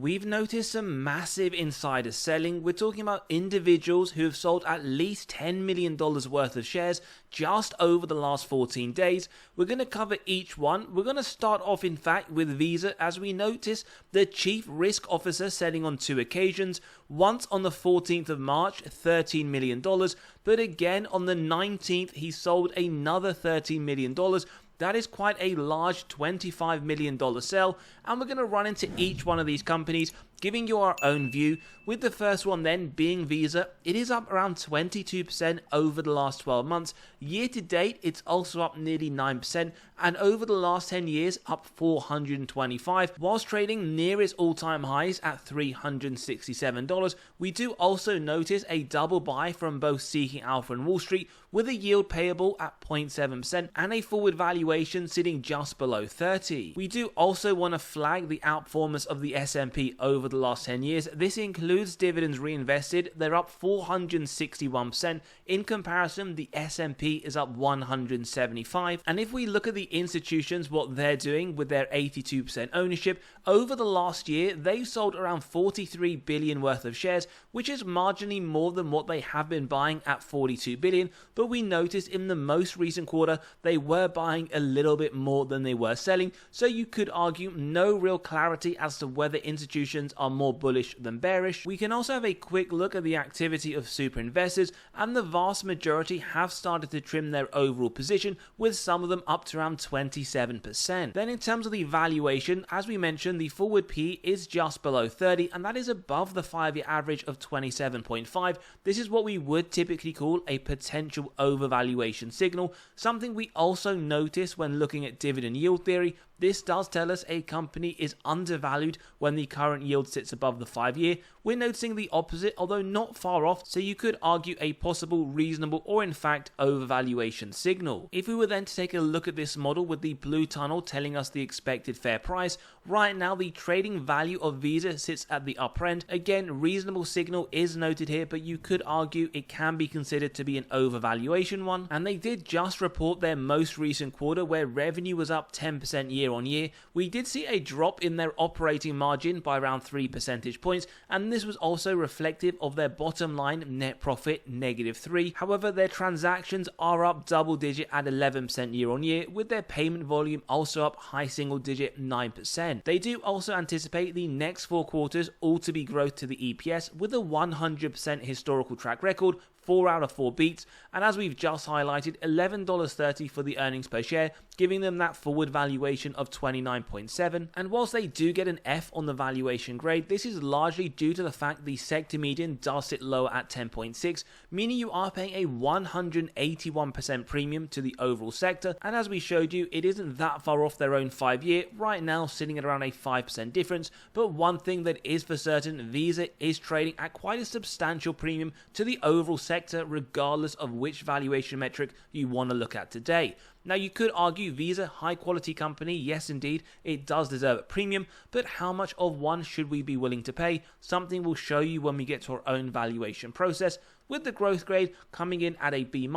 We've noticed some massive insider selling. We're talking about individuals who have sold at least $10 million worth of shares just over the last 14 days. We're going to cover each one. We're going to start off, in fact, with Visa, as we notice the chief risk officer selling on 2 occasions. Once on the 14th of March, $13 million, but again on the 19th, he sold another $13 million. That is quite a large $25 million sell, and we're going to run into each one of these companies, giving you our own view. With the first one then being Visa, it is up around 22% over the last 12 months. Year to date, it's also up nearly 9%, and over the last 10 years, up 425, whilst trading near its all-time highs at $367. We do also notice a double buy from both Seeking Alpha and Wall Street, with a yield payable at 0.7% and a forward valuation sitting just below 30. We do also want to flag the outperformance of the S&P over the last 10 years. This includes dividends reinvested. They're up 461%. In comparison, the S&P is up 175. And if we look at the institutions, what they're doing with their 82% ownership, over the last year, they've sold around 43 billion worth of shares, which is marginally more than what they have been buying at 42 billion. But we noticed in the most recent quarter, they were buying a little bit more than they were selling. So you could argue no real clarity as to whether institutions are more bullish than bearish. We can also have a quick look at the activity of super investors, and the vast majority have started to trim their overall position, with some of them up to around 27%. Then in terms of the valuation, as we mentioned, the forward P is just below 30, and that is above the 5-year average of 27.5. This is what we would typically call a potential overvaluation signal, something we also notice when looking at dividend yield theory. This does tell us a company is undervalued when the current yield sits above the 5-year. We're noticing the opposite, although not far off, so you could argue a possible reasonable or in fact overvaluation signal. If we were then to take a look at this model with the blue tunnel telling us the expected fair price, right now the trading value of Visa sits at the upper end. Again, reasonable signal is noted here, but you could argue it can be considered to be an overvaluation one. And they did just report their most recent quarter where revenue was up 10% year on year. We did see a drop in their operating margin by around 3 percentage points, and this was also reflective of their bottom line net profit -3. However, their transactions are up double digit at 11% year on year, with their payment volume also up high single digit 9%. They do also anticipate the next 4 quarters all to be growth to the EPS, with a 100% historical track record, 4 out of 4 beats, and as we've just highlighted, $11.30 for the earnings per share, giving them that forward valuation of 29.7. And whilst they do get an F on the valuation grade, this is largely due to the fact the sector median does sit lower at 10.6, meaning you are paying a 181% premium to the overall sector. And as we showed you, it isn't that far off their own 5-year, right now sitting at around a 5% difference. But one thing that is for certain, Visa is trading at quite a substantial premium to the overall sector, regardless of which valuation metric you want to look at today. Now, you could argue Visa, high quality company, yes indeed, it does deserve a premium, but how much of one should we be willing to pay? Something we'll show you when we get to our own valuation process, with the growth grade coming in at a B-,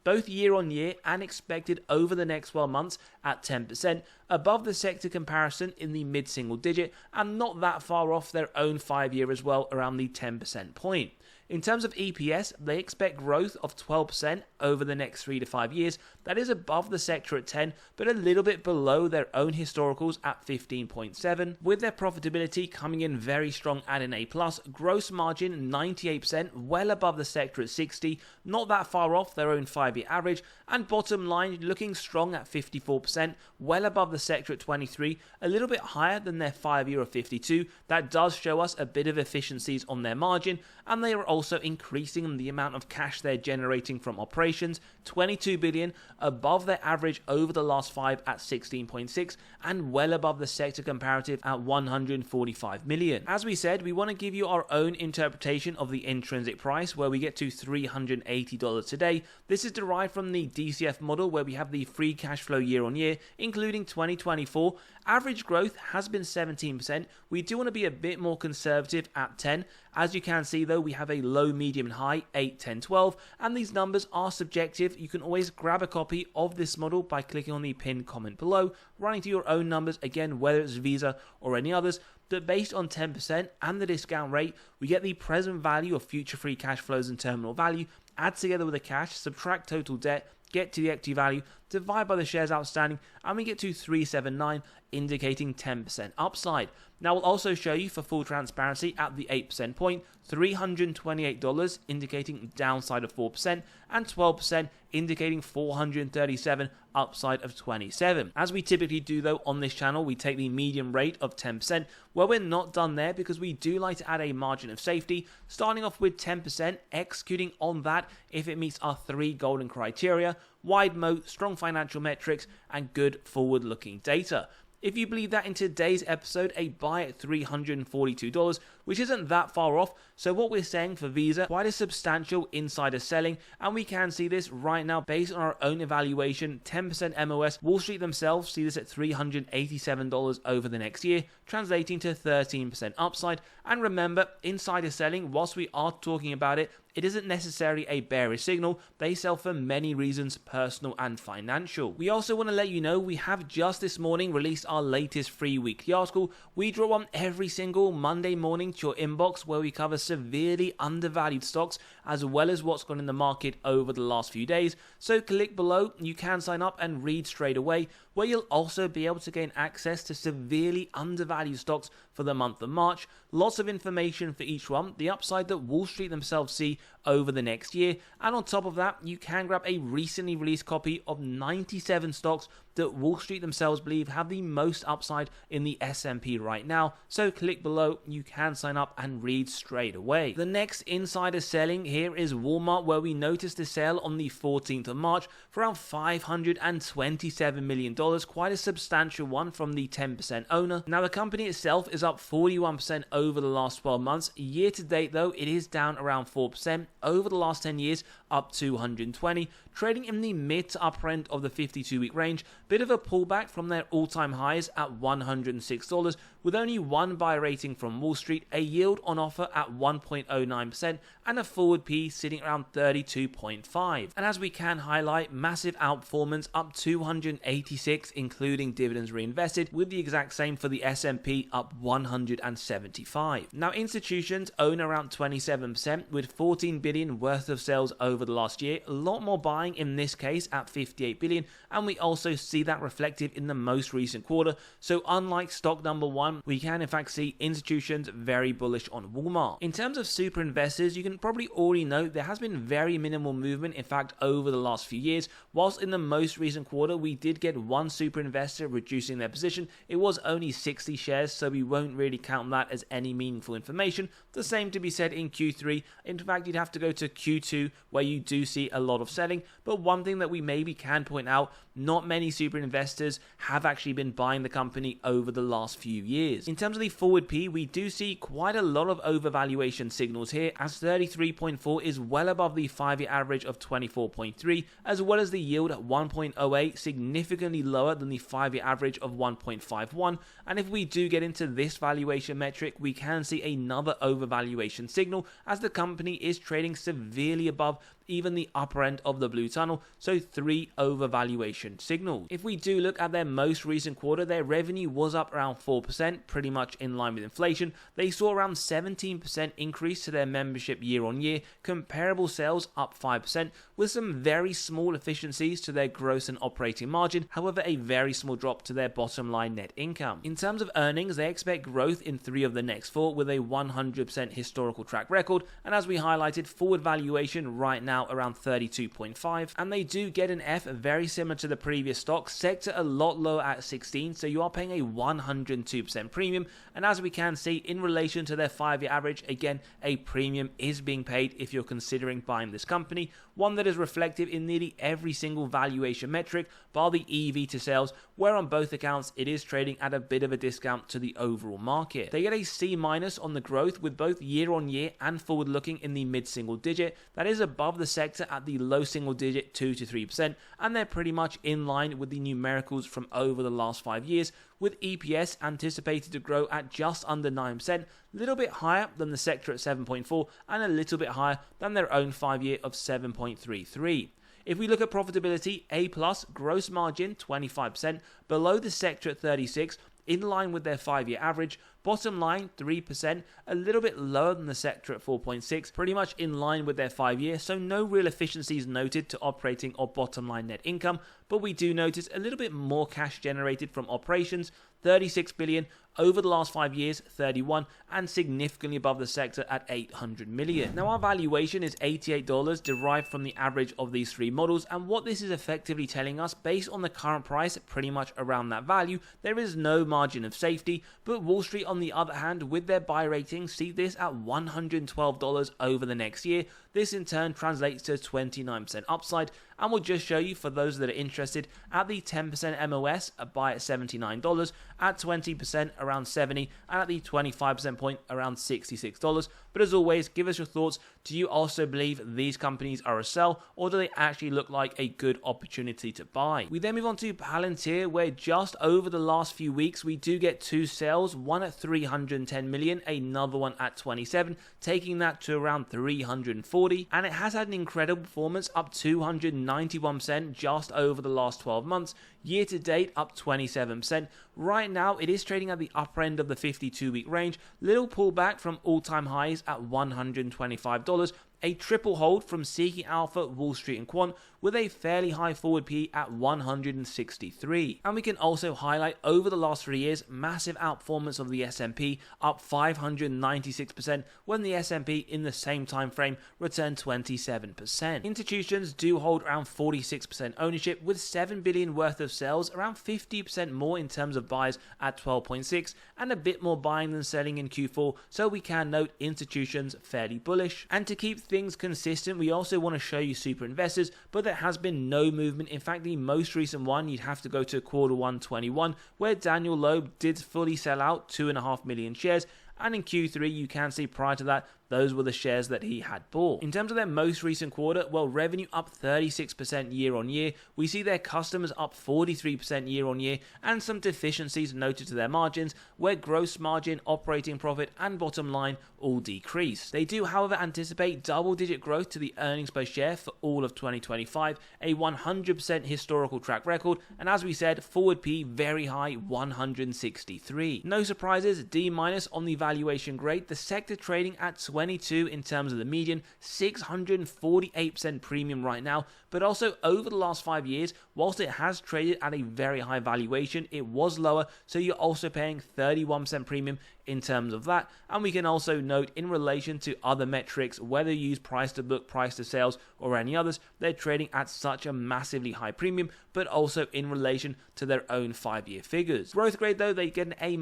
both year on year and expected over the next 12 months at 10%, above the sector comparison in the mid-single digit, and not that far off their own 5-year as well, around the 10% point. In terms of EPS, they expect growth of 12% over the next 3 to 5 years. That is above the sector at 10, but a little bit below their own historicals at 15.7, with their profitability coming in very strong at an A+, gross margin 98%, well above the sector at 60, not that far off their own 5-year average, and bottom line looking strong at 54%, well above the sector at 23, a little bit higher than their 5-year of 52. That does show us a bit of efficiencies on their margin, and they are also increasing the amount of cash they're generating from operations, 22 billion, above their average over the last 5 at 16.6, and well above the sector comparative at 145 million. As we said, we want to give you our own interpretation of the intrinsic price, where we get to $380 today. This is derived from the DCF model, where we have the free cash flow year on year, including 2024. Average growth has been 17%. We do want to be a bit more conservative at 10. As you can see though, we have a low, medium, and high 8, 10, 12, and these numbers are subjective. You can always grab a copy of this model by clicking on the pinned comment below, running to your own numbers, again, whether it's Visa or any others. But based on 10% and the discount rate, we get the present value of future free cash flows and terminal value, add together with the cash, subtract total debt, get to the equity value, divide by the shares outstanding, and we get to 379, indicating 10% upside. Now, we'll also show you, for full transparency, at the 8% point, $328, indicating downside of 4%, and 12%, indicating 437, upside of 27. As we typically do, though, on this channel, we take the median rate of 10%. Well, we're not done there, because we do like to add a margin of safety, starting off with 10%, executing on that if it meets our 3 golden criteria: wide moat, strong financial metrics, and good forward-looking data. If you believe that in today's episode, a buy at $342, which isn't that far off. So what we're saying for Visa, quite a substantial insider selling, and we can see this right now based on our own evaluation, 10% MOS. Wall Street themselves see this at $387 over the next year, translating to 13% upside. And remember, insider selling, whilst we are talking about it, it isn't necessarily a bearish signal. They sell for many reasons, personal and financial. We also want to let you know we have just this morning released our latest free weekly article. We draw one every single Monday morning to your inbox, where we cover severely undervalued stocks as well as what's gone in the market over the last few days. So click below, you can sign up and read straight away, where you'll also be able to gain access to severely undervalued stocks for the month of March. Lots of information for each one, the upside that Wall Street themselves see over the next year, and on top of that, you can grab a recently released copy of 97 stocks that Wall Street themselves believe have the most upside in the S&P right now. So click below, you can sign up and read straight away. The next insider selling here is Walmart, where we noticed a sale on the 14th of March for around $527 million, quite a substantial one from the 10% owner. Now, the company itself is up 41% over the last 12 months. Year to date, though, it is down around 4%. Over the last 10 years, up 220, trading in the mid to upper end of the 52-week range. Bit of a pullback from their all-time highs at $106, with only one buy rating from Wall Street, a yield on offer at 1.09%, and a forward P sitting around 32.5. And as we can highlight, massive outperformance, up 286, including dividends reinvested, with the exact same for the S&P, up 175. Now, institutions own around 27%, with 14 billion worth of sales over the last year. A lot more buying in this case at 58 billion, and we also see that reflected in the most recent quarter. So unlike stock number one, we can in fact see institutions very bullish on Walmart. In terms of super investors, you can probably already note there has been very minimal movement, in fact, over the last few years. Whilst in the most recent quarter, we did get one super investor reducing their position. It was only 60 shares, so we won't really count that as any meaningful information. The same to be said in Q3. In fact, you'd have to go to Q2, where you do see a lot of selling. But one thing that we maybe can point out, not many super investors have actually been buying the company over the last few years. In terms of the forward P, we do see quite a lot of overvaluation signals here, as 33.4 is well above the 5-year average of 24.3, as well as the yield at 1.08, significantly lower than the 5-year average of 1.51. And if we do get into this valuation metric, we can see another overvaluation signal, as the company is trading severely above even the upper end of the blue tunnel, so 3 overvaluation signals. If we do look at their most recent quarter, their revenue was up around 4%, pretty much in line with inflation. They saw around 17% increase to their membership year on year, comparable sales up 5%, with some very small efficiencies to their gross and operating margin, however a very small drop to their bottom line net income. In terms of earnings, they expect growth in 3 of the next 4, with a 100% historical track record, and as we highlighted, forward valuation right now around 32.5, and they do get an F very similar to the previous stock, sector a lot lower at 16, so you are paying a 102% premium. And as we can see, in relation to their 5-year average, again, a premium is being paid if you're considering buying this company, one that is reflective in nearly every single valuation metric, bar the EV to sales, where on both accounts it is trading at a bit of a discount to the overall market. They get a C- on the growth, with both year on year and forward looking in the mid-single digit. That is above the the sector at the low single digit 2 to 3%, and they're pretty much in line with the numericals from over the last 5 years, with EPS anticipated to grow at just under 9%, a little bit higher than the sector at 7.4 and a little bit higher than their own 5-year of 7.33. If we look at profitability, A+, gross margin 25%, below the sector at 36%, in line with their 5-year average. Bottom line 3%, a little bit lower than the sector at 4.6%, pretty much in line with their 5-year, so no real efficiencies noted to operating or bottom line net income, but we do notice a little bit more cash generated from operations, 36 billion, over the last 5 years 31, and significantly above the sector at 800 million. Now our valuation is $88 derived from the average of these 3 models, and what this is effectively telling us, based on the current price pretty much around that value, there is no margin of safety, but Wall Street on the other hand, with their buy rating, see this at $112 over the next year. This in turn translates to 29% upside, and we'll just show you for those that are interested at the 10% MOS, a buy at $79, at 20% around $70, and at the 25% point around $66. But as always, give us your thoughts. Do you also believe these companies are a sell, or do they actually look like a good opportunity to buy? We then move on to Palantir, where just over the last few weeks we do get 2 sales, one at 310 million, another one at 27, taking that to around 340, and it has had an incredible performance, up 291% just over the last 12 months. Year to date up 27%. Right now it is trading at the upper end of the 52-week range, little pullback from all-time highs at $125, a triple hold from Seeking Alpha, Wall Street and Quant, with a fairly high forward P at 163. And we can also highlight over the last 3 years, massive outperformance of the S&P, up 596%, when the S&P in the same time frame returned 27%. Institutions do hold around 46% ownership, with 7 billion worth of sales, around 50% more in terms of buys at 12.6, and a bit more buying than selling in Q4, so we can note institutions fairly bullish. And to keep things consistent, we also want to show you super investors, but there has been no movement. In fact, the most recent one, you'd have to go to Q1 21, where Daniel Loeb did fully sell out 2.5 million shares, and in Q3 you can see prior to that those were the shares that he had bought. In terms of their most recent quarter, well, revenue up 36% year on year. We see their customers up 43% year on year, and some deficiencies noted to their margins, where gross margin, operating profit, and bottom line all decrease. They do, however, anticipate double-digit growth to the earnings per share for all of 2025, a 100% historical track record, and as we said, forward P very high, 163. No surprises, D- on the valuation grade, the sector trading at 22 in terms of the median, 648% premium right now, but also over the last 5 years, whilst it has traded at a very high valuation, it was lower, so you're also paying 31% premium in terms of that. And we can also note in relation to other metrics, whether you use price to book, price to sales, or any others, they're trading at such a massively high premium, but also in relation to their own 5-year figures. Growth grade though, they get an A-,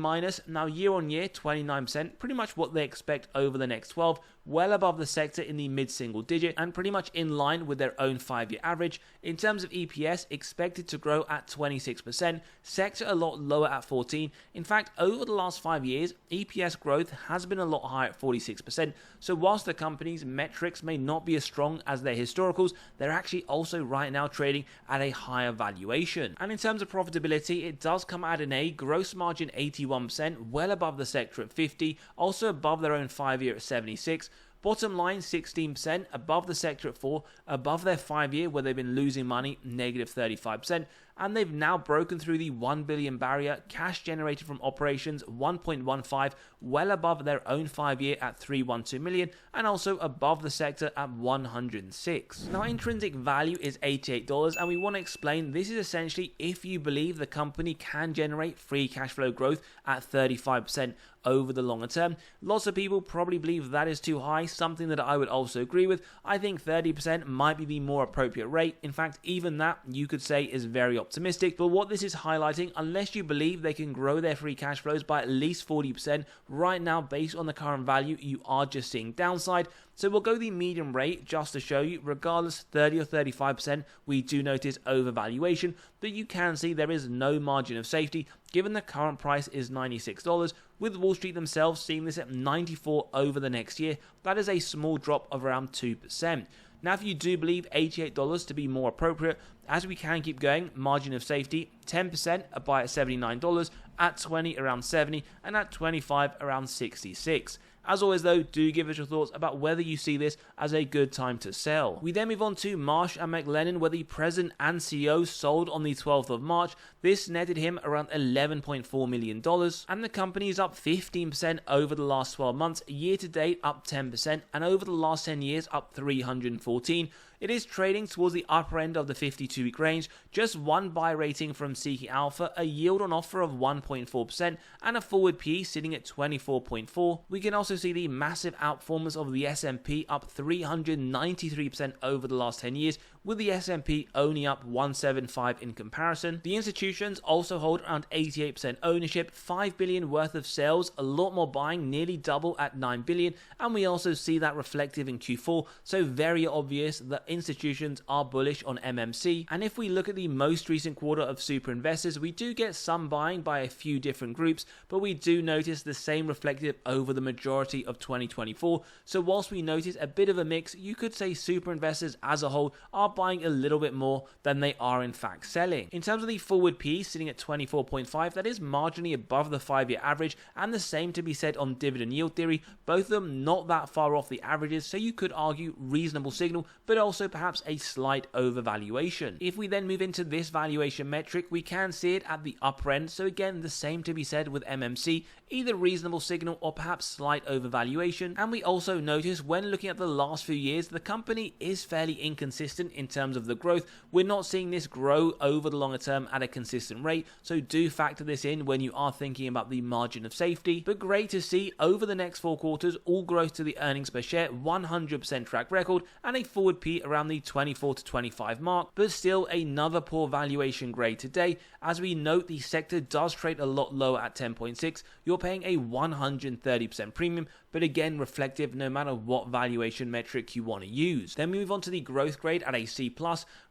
now year on year 29%, pretty much what they expect over the next 12, well above the sector in the mid-single digit, and pretty much in line with their own 5-year average. In terms of EPS, expected to grow at 26%, sector a lot lower at 14%. In fact, over the last 5 years, EPS growth has been a lot higher at 46%, so whilst the company's metrics may not be as strong as their historicals, they're actually also right now trading at a higher valuation. And in terms of profitability, it does come at an A, gross margin 81%, well above the sector at 50%, also above their own 5-year at 76%. Bottom line 16%, above the sector at 4%, above their 5-year where they've been losing money, negative 35%, and they've now broken through the 1 billion barrier, cash generated from operations 1.15, well above their own 5-year at 312 million, and also above the sector at 106. Now intrinsic value is $88, and we want to explain this is essentially if you believe the company can generate free cash flow growth at 35% over the longer term. Lots of people probably believe that is too high, something that I would also agree with. I think 30% might be the more appropriate rate. In fact, even that you could say is very optimistic, but what this is highlighting, unless you believe they can grow their free cash flows by at least 40%, right now based on the current value, you are just seeing downside. So we'll go the medium rate just to show you, regardless 30 or 35%, we do notice overvaluation, but you can see there is no margin of safety given the current price is $96, with Wall Street themselves seeing this at $94 over the next year. That is a small drop of around 2%. Now, if you do believe $88 to be more appropriate, as we can keep going, margin of safety, 10%, a buy at $79, at 20 around 70, and at 25 around 66. As always though, do give us your thoughts about whether you see this as a good time to sell. We then move on to Marsh & McLennan, where the president and CEO sold on the 12th of March. This netted him around $11.4 million, and the company is up 15% over the last 12 months, year to date up 10%, and over the last 10 years up 314%. It is trading towards the upper end of the 52-week range, just one buy rating from Seeking Alpha, a yield on offer of 1.4%, and a forward PE sitting at 24.4. We can also see the massive outperformance of the S&P, up 393% over the last 10 years, with the S&P only up 175 in comparison. The institutions also hold around 88% ownership, $5 billion worth of sales, a lot more buying, nearly double at $9 billion, and we also see that reflective in Q4, so very obvious that institutions are bullish on MMC. And if we look at the most recent quarter of super investors, we do get some buying by a few different groups, but we do notice the same reflective over the majority of 2024. So whilst we notice a bit of a mix, you could say super investors as a whole are buying a little bit more than they are in fact selling. In terms of the forward PE sitting at 24.5, that is marginally above the 5-year average, and the same to be said on dividend yield theory, both of them not that far off the averages, so you could argue reasonable signal, but also perhaps a slight overvaluation. If we then move into this valuation metric, we can see it at the upper end, so again the same to be said with MMC, either reasonable signal or perhaps slight overvaluation. And we also notice when looking at the last few years, the company is fairly inconsistent in terms of the growth. We're not seeing this grow over the longer term at a consistent rate, so do factor this in when you are thinking about the margin of safety. But great to see over the next 4 quarters, all growth to the earnings per share, 100% track record, and a forward P around the 24 to 25 mark, but still another poor valuation grade today. As we note, the sector does trade a lot lower at 10.6. You're paying a 130% premium, but again reflective no matter what valuation metric you want to use. Then we move on to the growth grade at a C+,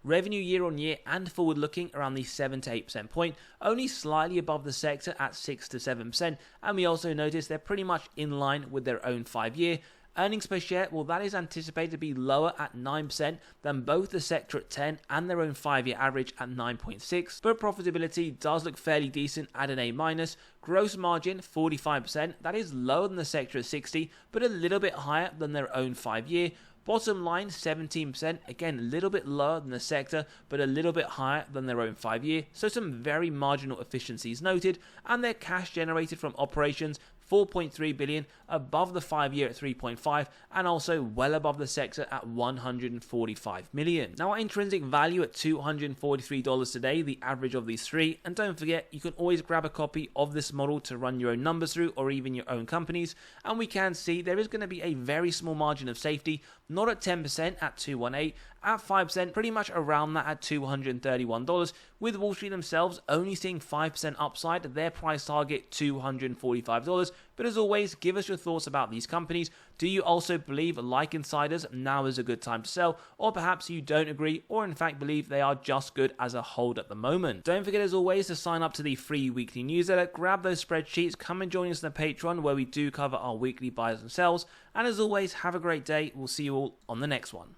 revenue year on year and forward looking around the 7 to 8% point, only slightly above the sector at 6 to 7%, and we also notice they're pretty much in line with their own 5-year. Earnings per share, well, that is anticipated to be lower at 9% than both the sector at 10 and their own 5-year average at 9.6, but profitability does look fairly decent at an A-. Gross margin 45%, that is lower than the sector at 60, but a little bit higher than their own 5-year. Bottom line 17%, again a little bit lower than the sector, but a little bit higher than their own 5-year, so some very marginal efficiencies noted. And their cash generated from operations, $4.3 billion, above the 5-year at 3.5, and also well above the sector at $145 million. Now our intrinsic value at $243 today, the average of these three, and don't forget you can always grab a copy of this model to run your own numbers through, or even your own companies, and we can see there is going to be a very small margin of safety, not at 10% at 218, at 5% pretty much around that at $231, with Wall Street themselves only seeing 5% upside, their price target $245. But as always, give us your thoughts about these companies. Do you also believe, like insiders, now is a good time to sell, or perhaps you don't agree, or in fact believe they are just good as a hold at the moment? Don't forget as always to sign up to the free weekly newsletter, grab those spreadsheets, come and join us on the Patreon where we do cover our weekly buys and sells, and as always, have a great day. We'll see you all on the next one.